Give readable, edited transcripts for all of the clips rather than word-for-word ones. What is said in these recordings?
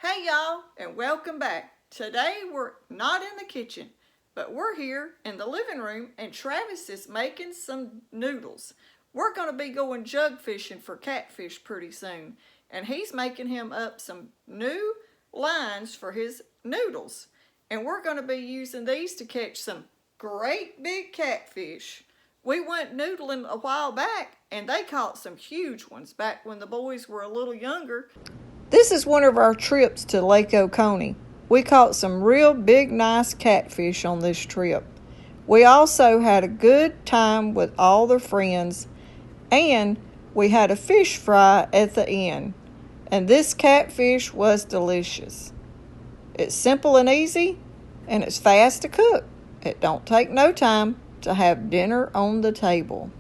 Hey y'all, and welcome back. Today we're not in the kitchen, but we're here in the living room and Travis is making some noodles. We're going to be going jug fishing for catfish pretty soon, and he's making him up some new lines for his noodles. And we're going to be using these to catch some great big catfish. We went noodling a while back and they caught some huge ones back when the boys were a little younger. This is one of our trips to Lake Oconee. We caught some real big, nice catfish on this trip. We also had a good time with all the friends, and we had a fish fry at the end. And this catfish was delicious. It's simple and easy, and it's fast to cook. It don't take no time to have dinner on the table.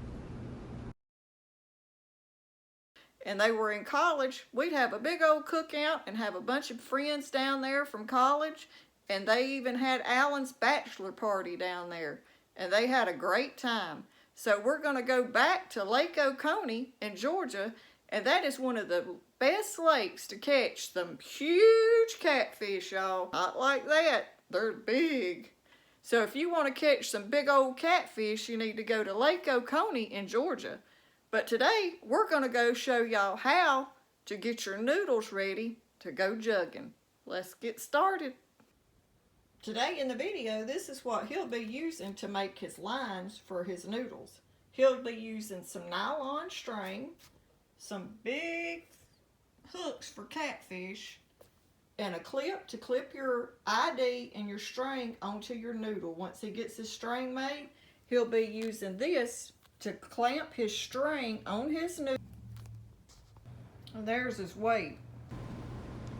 And they were in college, we'd have a big old cookout and have a bunch of friends down there from college. And they even had Alan's bachelor party down there. And they had a great time. So we're going to go back to Lake Oconee in Georgia. And that is one of the best lakes to catch some huge catfish, y'all. Not like that. They're big. So if you want to catch some big old catfish, you need to go to Lake Oconee in Georgia. But today, we're going to go show y'all how to get your noodles ready to go jugging. Let's get started. Today in the video, this is what he'll be using to make his lines for his noodles. He'll be using some nylon string, some big hooks for catfish, and a clip to clip your ID and your string onto your noodle. Once he gets his string made, he'll be using this to clamp his string on his noodle. And there's his weight.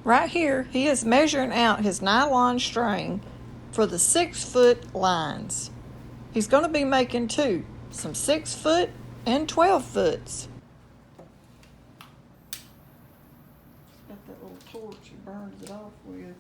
Right here, he is measuring out his nylon string for the 6-foot lines. He's going to be making two, some 6-foot and 12-foots. Got that little torch he burns it off with.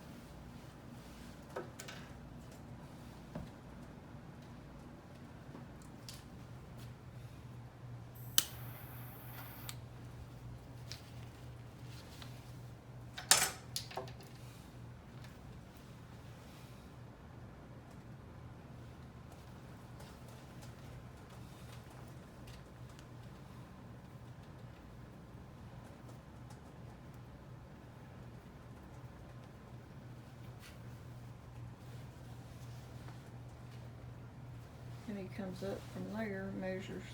And he comes up from there, measures,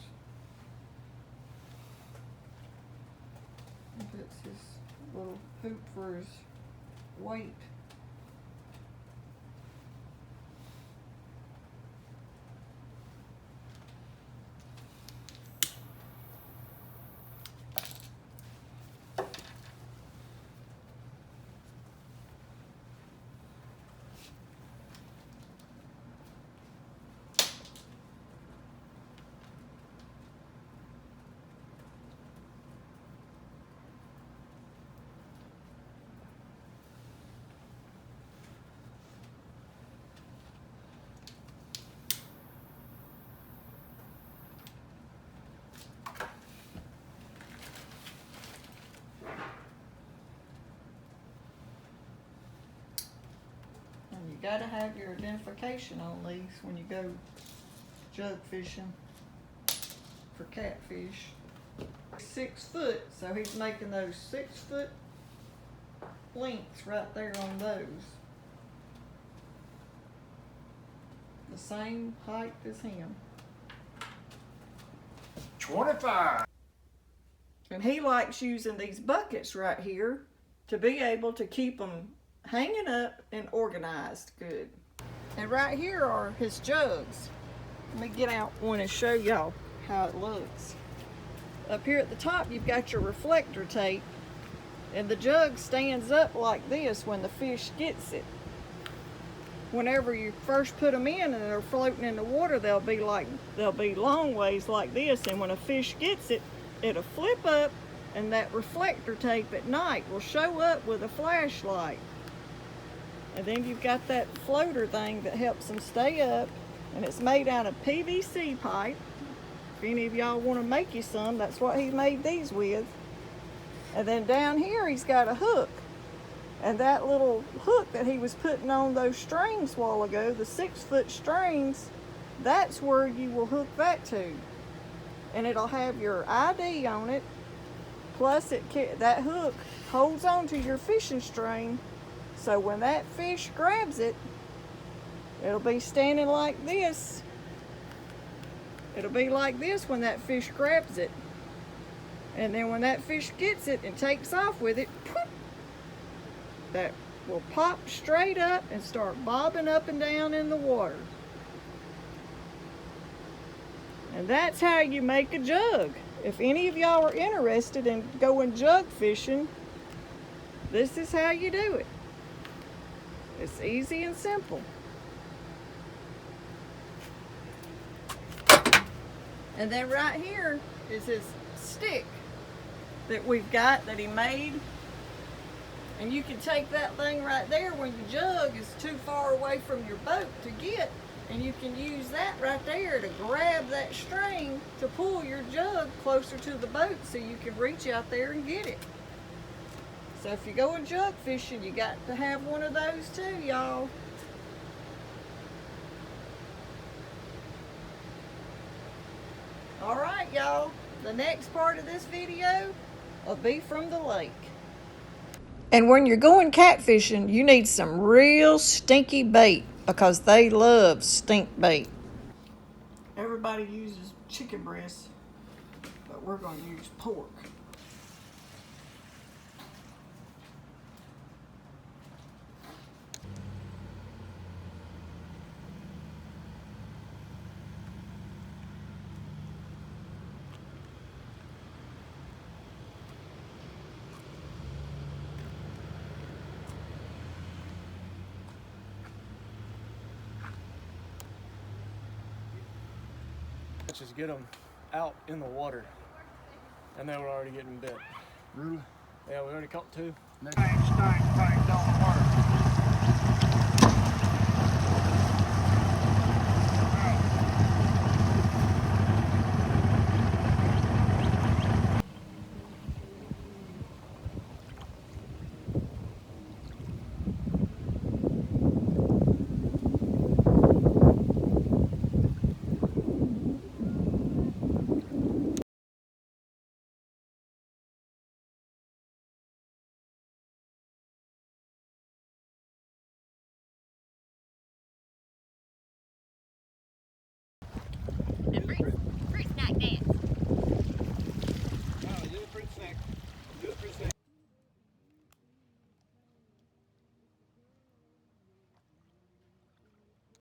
and puts his little hoop for his weight. You gotta have your identification on these when you go jug fishing for catfish. 6 foot, so he's making those 6-foot lengths right there on those. The same height as him. 25. And he likes using these buckets right here to be able to keep them hanging up and organized good. And right here are his jugs. Let me get out one and show y'all how it looks. Up here at the top you've got your reflector tape, and the jug stands up like this when the fish gets it. Whenever you first put them in and they're floating in the water, they'll be long ways like this, and when a fish gets it, it'll flip up, and that reflector tape at night will show up with a flashlight. And then you've got that floater thing that helps them stay up, and it's made out of PVC pipe. If any of y'all want to make you some, that's what he made these with. And then down here he's got a hook, And that little hook that he was putting on those strings a while ago, the 6-foot strings, that's where you will hook that to. And it'll have your ID on it. Plus, that hook holds on to your fishing string. So when that fish grabs it, it'll be standing like this. It'll be like this when that fish grabs it. And then when that fish gets it and takes off with it, poof, that will pop straight up and start bobbing up and down in the water. And that's how you make a jug. If any of y'all are interested in going jug fishing, this is how you do it. It's easy and simple. And then right here is his stick that we've got that he made. And you can take that thing right there when your jug is too far away from your boat to get, and you can use that right there to grab that string to pull your jug closer to the boat so you can reach out there and get it. So if you're going jug fishing, you got to have one of those too, y'all. All right, y'all. The next part of this video will be from the lake. And when you're going catfishing, you need some real stinky bait because they love stink bait. Everybody uses chicken breast, but we're going to use pork. Just get them out in the water, and they were already getting bit. Really? Yeah, we already caught 2. Next thing don't work.